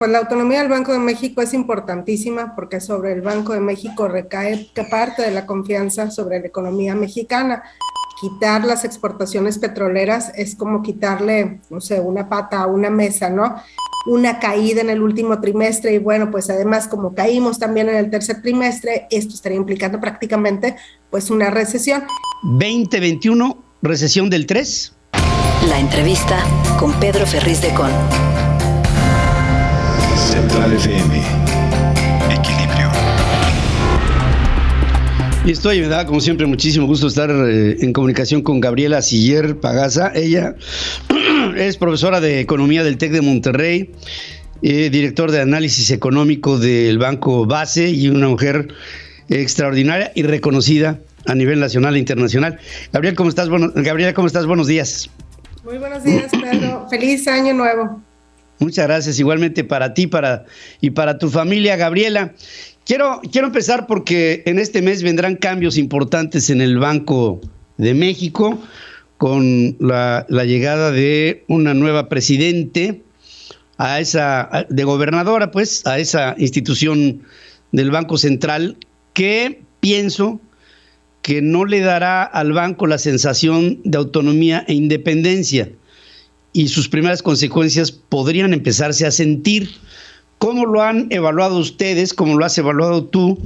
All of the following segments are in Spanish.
Pues la autonomía del Banco de México es importantísima porque sobre el Banco de México recae que parte de la confianza sobre la economía mexicana. Quitar las exportaciones petroleras es como quitarle, no sé, una pata a una mesa, ¿no? Una caída en el último trimestre y bueno, pues además como caímos también en el tercer trimestre, esto estaría implicando prácticamente pues una recesión. 2021, recesión del 3. La entrevista con Pedro Ferriz de Con. Central FM. Equilibrio. Y me da como siempre muchísimo gusto estar en comunicación con Gabriela Siller Pagaza. Ella es profesora de Economía del TEC de Monterrey, director de Análisis Económico del Banco Base y una mujer extraordinaria y reconocida a nivel nacional e internacional. Gabriela, ¿cómo estás? Gabriela, ¿cómo estás? Buenos días. Muy buenos días, Pedro. Feliz año nuevo. Muchas gracias, igualmente para ti y para tu familia, Gabriela. Quiero empezar porque en este mes vendrán cambios importantes en el Banco de México con la llegada de una nueva presidente de gobernadora, pues, a esa institución del Banco Central que pienso que no le dará al banco la sensación de autonomía e independencia y sus primeras consecuencias podrían empezarse a sentir. ¿Cómo lo han evaluado ustedes? ¿Cómo lo has evaluado tú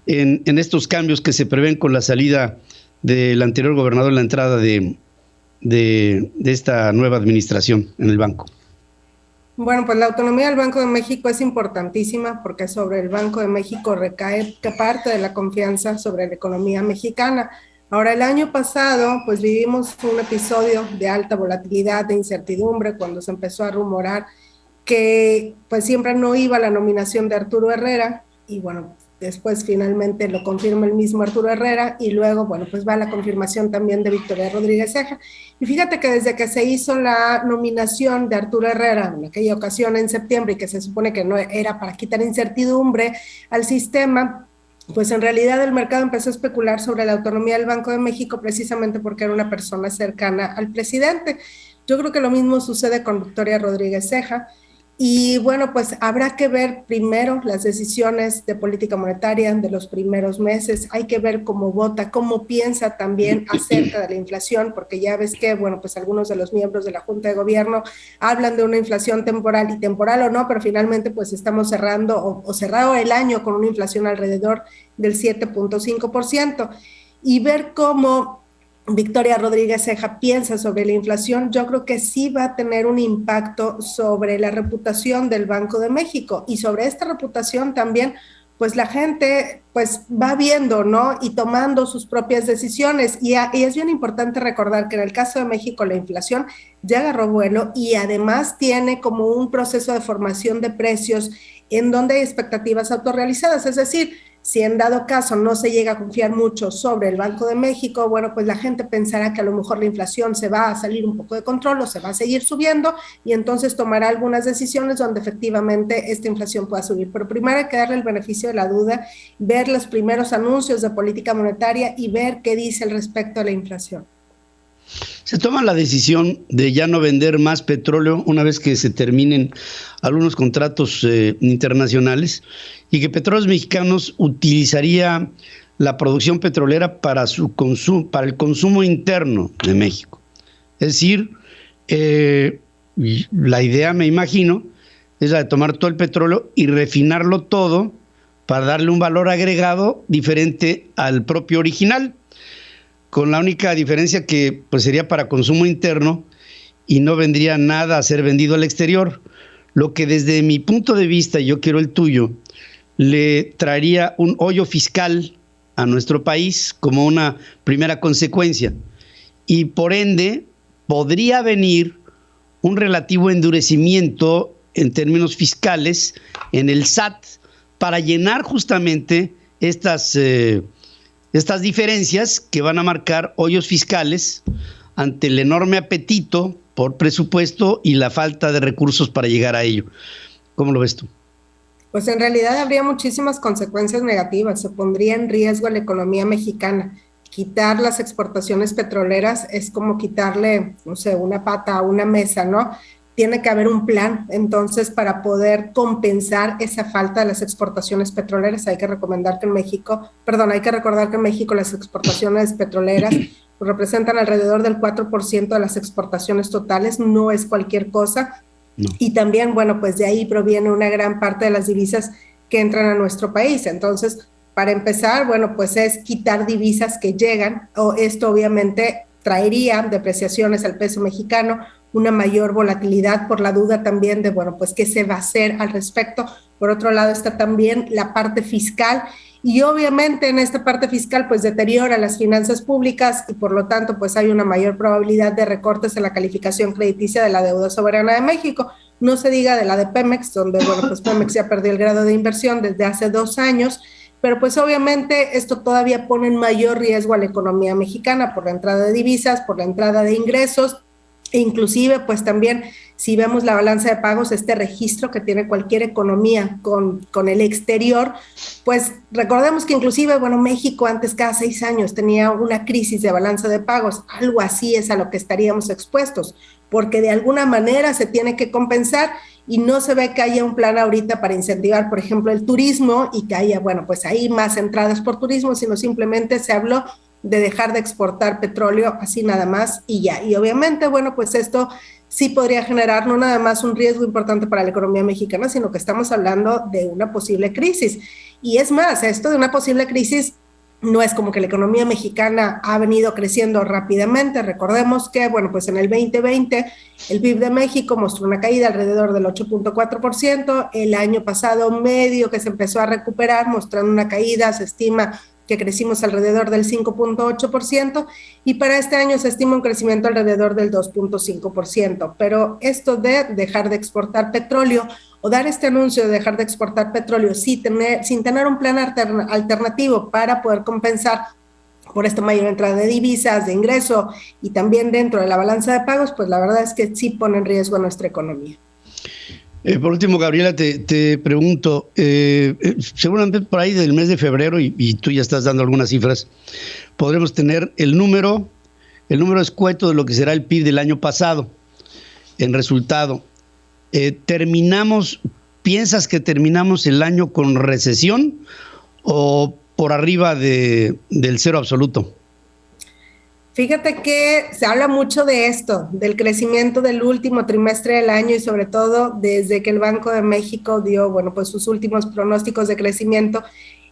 en estos cambios que se prevén con la salida del anterior gobernador, la entrada de esta nueva administración en el banco? Bueno, pues la autonomía del Banco de México es importantísima porque sobre el Banco de México recae que parte de la confianza sobre la economía mexicana. Ahora, el año pasado, pues vivimos un episodio de alta volatilidad, de incertidumbre, cuando se empezó a rumorar que pues siempre no iba la nominación de Arturo Herrera, y bueno, después finalmente lo confirma el mismo Arturo Herrera, y luego, bueno, pues va la confirmación también de Victoria Rodríguez Ceja. Y fíjate que desde que se hizo la nominación de Arturo Herrera, en aquella ocasión en septiembre, y que se supone que no era para quitar incertidumbre al sistema, pues en realidad el mercado empezó a especular sobre la autonomía del Banco de México precisamente porque era una persona cercana al presidente. Yo creo que lo mismo sucede con Victoria Rodríguez Ceja. Y bueno, pues habrá que ver primero las decisiones de política monetaria de los primeros meses, hay que ver cómo vota, cómo piensa también acerca de la inflación, porque ya ves que, bueno, pues algunos de los miembros de la Junta de Gobierno hablan de una inflación temporal y temporal o no, pero finalmente pues estamos cerrando o cerrado el año con una inflación alrededor del 7.5%, y ver cómo Victoria Rodríguez Ceja piensa sobre la inflación, yo creo que sí va a tener un impacto sobre la reputación del Banco de México, y sobre esta reputación también pues la gente pues va viendo, ¿no? Y tomando sus propias decisiones, y es bien importante recordar que en el caso de México la inflación ya agarró vuelo y además tiene como un proceso de formación de precios en donde hay expectativas autorrealizadas, es decir, si en dado caso no se llega a confiar mucho sobre el Banco de México, bueno, pues la gente pensará que a lo mejor la inflación se va a salir un poco de control o se va a seguir subiendo, y entonces tomará algunas decisiones donde efectivamente esta inflación pueda subir. Pero primero hay que darle el beneficio de la duda, ver los primeros anuncios de política monetaria y ver qué dice al respecto de la inflación. Se toma la decisión de ya no vender más petróleo una vez que se terminen algunos contratos internacionales, y que Petróleos Mexicanos utilizaría la producción petrolera para su consumo, para el consumo interno de México. Es decir, la idea, me imagino, es la de tomar todo el petróleo y refinarlo todo para darle un valor agregado diferente al propio original, con la única diferencia que pues sería para consumo interno y no vendría nada a ser vendido al exterior, lo que desde mi punto de vista, y yo quiero el tuyo, le traería un hoyo fiscal a nuestro país como una primera consecuencia, y por ende podría venir un relativo endurecimiento en términos fiscales en el SAT para llenar justamente estas diferencias que van a marcar hoyos fiscales ante el enorme apetito por presupuesto y la falta de recursos para llegar a ello. ¿Cómo lo ves tú? Pues en realidad habría muchísimas consecuencias negativas, se pondría en riesgo la economía mexicana. Quitar las exportaciones petroleras es como quitarle, no sé, una pata a una mesa, ¿no? tiene que haber un plan, entonces, para poder compensar esa falta de las exportaciones petroleras. Hay que recordar que en México las exportaciones petroleras representan alrededor del 4% de las exportaciones totales, no es cualquier cosa. No. Y también, bueno, pues de ahí proviene una gran parte de las divisas que entran a nuestro país. Entonces, para empezar, bueno, pues es quitar divisas que llegan, o esto obviamente traería depreciaciones al peso mexicano, una mayor volatilidad por la duda también de, bueno, pues qué se va a hacer al respecto. Por otro lado está también la parte fiscal, y obviamente en esta parte fiscal pues deteriora las finanzas públicas y por lo tanto pues hay una mayor probabilidad de recortes en la calificación crediticia de la deuda soberana de México. No se diga de la de Pemex, donde, bueno, pues Pemex ya perdió el grado de inversión desde hace 2 años, pero pues obviamente esto todavía pone en mayor riesgo a la economía mexicana por la entrada de divisas, por la entrada de ingresos, e inclusive pues también si vemos la balanza de pagos, este registro que tiene cualquier economía con el exterior, pues recordemos que inclusive, bueno, México antes cada 6 años tenía una crisis de balanza de pagos, algo así es a lo que estaríamos expuestos, porque de alguna manera se tiene que compensar y no se ve que haya un plan ahorita para incentivar, por ejemplo, el turismo y que haya, bueno, pues ahí más entradas por turismo, sino simplemente se habló de dejar de exportar petróleo así nada más y ya. Y obviamente, bueno, pues esto sí podría generar no nada más un riesgo importante para la economía mexicana, sino que estamos hablando de una posible crisis. Y es más, esto de una posible crisis no es como que la economía mexicana ha venido creciendo rápidamente. Recordemos que, bueno, pues en el 2020 el PIB de México mostró una caída alrededor del 8.4%, el año pasado medio que se empezó a recuperar, mostrando una caída, se estima que crecimos alrededor del 5.8%, y para este año se estima un crecimiento alrededor del 2.5%. Pero esto de dejar de exportar petróleo o dar este anuncio de dejar de exportar petróleo sin tener un plan alternativo para poder compensar por esta mayor entrada de divisas, de ingreso y también dentro de la balanza de pagos, pues la verdad es que sí pone en riesgo a nuestra economía. Por último, Gabriela, te pregunto, seguramente por ahí del mes de febrero, y tú ya estás dando algunas cifras, podremos tener el número escueto de lo que será el PIB del año pasado, en resultado. ¿Piensas que terminamos el año con recesión o por arriba del cero absoluto? Fíjate que se habla mucho de esto, del crecimiento del último trimestre del año y sobre todo desde que el Banco de México dio, bueno, pues sus últimos pronósticos de crecimiento,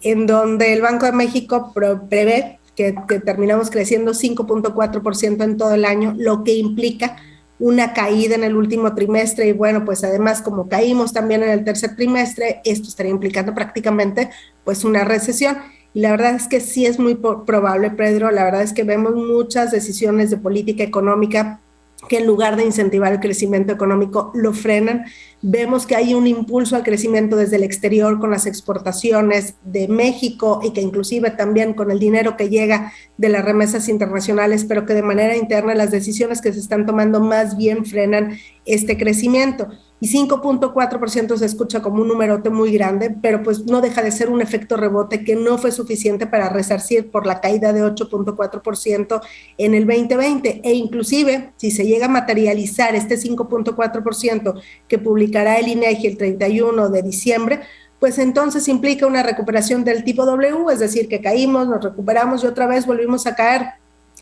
en donde el Banco de México prevé que terminamos creciendo 5.4% en todo el año, lo que implica una caída en el último trimestre y bueno, pues además como caímos también en el tercer trimestre, esto estaría implicando prácticamente pues una recesión. Y la verdad es que sí es muy probable, Pedro, la verdad es que vemos muchas decisiones de política económica que en lugar de incentivar el crecimiento económico lo frenan. Vemos que hay un impulso al crecimiento desde el exterior con las exportaciones de México y que inclusive también con el dinero que llega de las remesas internacionales, pero que de manera interna las decisiones que se están tomando más bien frenan este crecimiento. Y 5.4% se escucha como un numerote muy grande, pero pues no deja de ser un efecto rebote que no fue suficiente para resarcir por la caída de 8.4% en el 2020. E inclusive, si se llega a materializar este 5.4% que publicará el INEGI el 31 de diciembre, pues entonces implica una recuperación del tipo W, es decir, que caímos, nos recuperamos y otra vez volvimos a caer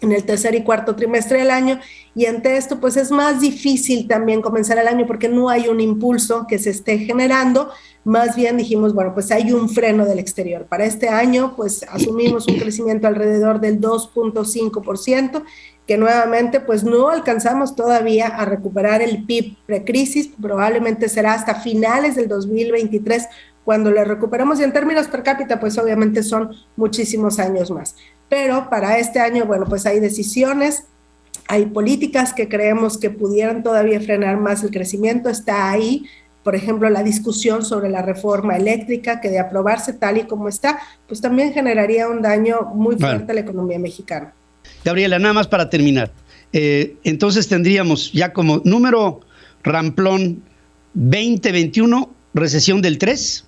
en el tercer y cuarto trimestre del año, y ante esto pues es más difícil también comenzar el año porque no hay un impulso que se esté generando, más bien dijimos, bueno, pues hay un freno del exterior. Para este año pues asumimos un crecimiento alrededor del 2.5%, que nuevamente pues no alcanzamos todavía a recuperar el PIB precrisis, probablemente será hasta finales del 2023 cuando lo recuperamos, y en términos per cápita pues obviamente son muchísimos años más. Pero para este año, bueno, pues hay decisiones, hay políticas que creemos que pudieran todavía frenar más el crecimiento. Está ahí, por ejemplo, la discusión sobre la reforma eléctrica, que de aprobarse tal y como está, pues también generaría un daño muy fuerte a la economía mexicana. Gabriela, nada más para terminar. Entonces tendríamos ya como número ramplón 2021, recesión del 3.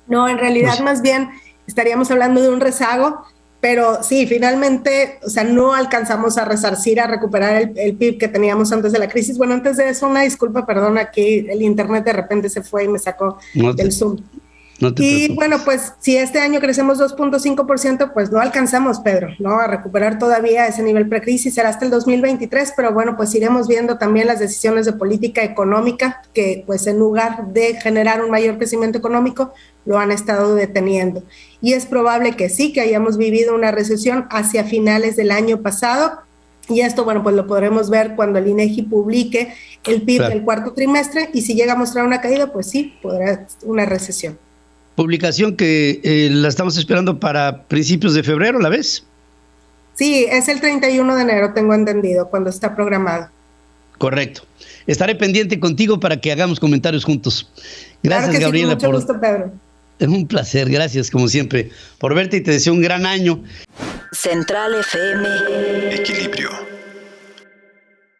No, en realidad más bien estaríamos hablando de un rezago Pero sí, finalmente, o sea, no alcanzamos a resarcir, a recuperar el PIB que teníamos antes de la crisis. Bueno, antes de eso, una disculpa, perdón, aquí el internet de repente se fue y me sacó del Zoom. No te preocupes. Bueno, pues si este año crecemos 2.5%, pues no alcanzamos, Pedro, ¿no? A recuperar todavía ese nivel precrisis, será hasta el 2023, pero bueno, pues iremos viendo también las decisiones de política económica que pues en lugar de generar un mayor crecimiento económico, lo han estado deteniendo. Y es probable que sí, que hayamos vivido una recesión hacia finales del año pasado, y esto, bueno, pues lo podremos ver cuando el INEGI publique el PIB del cuarto trimestre, y si llega a mostrar una caída, pues sí, podrá una recesión. Publicación que la estamos esperando para principios de febrero, ¿la ves? Sí, es el 31 de enero, tengo entendido, cuando está programado. Correcto. Estaré pendiente contigo para que hagamos comentarios juntos. Gracias, claro que Gabriela. Sí, con mucho gusto, Pedro. Es un placer, gracias como siempre por verte y te deseo un gran año. Central FM. Equilibrio.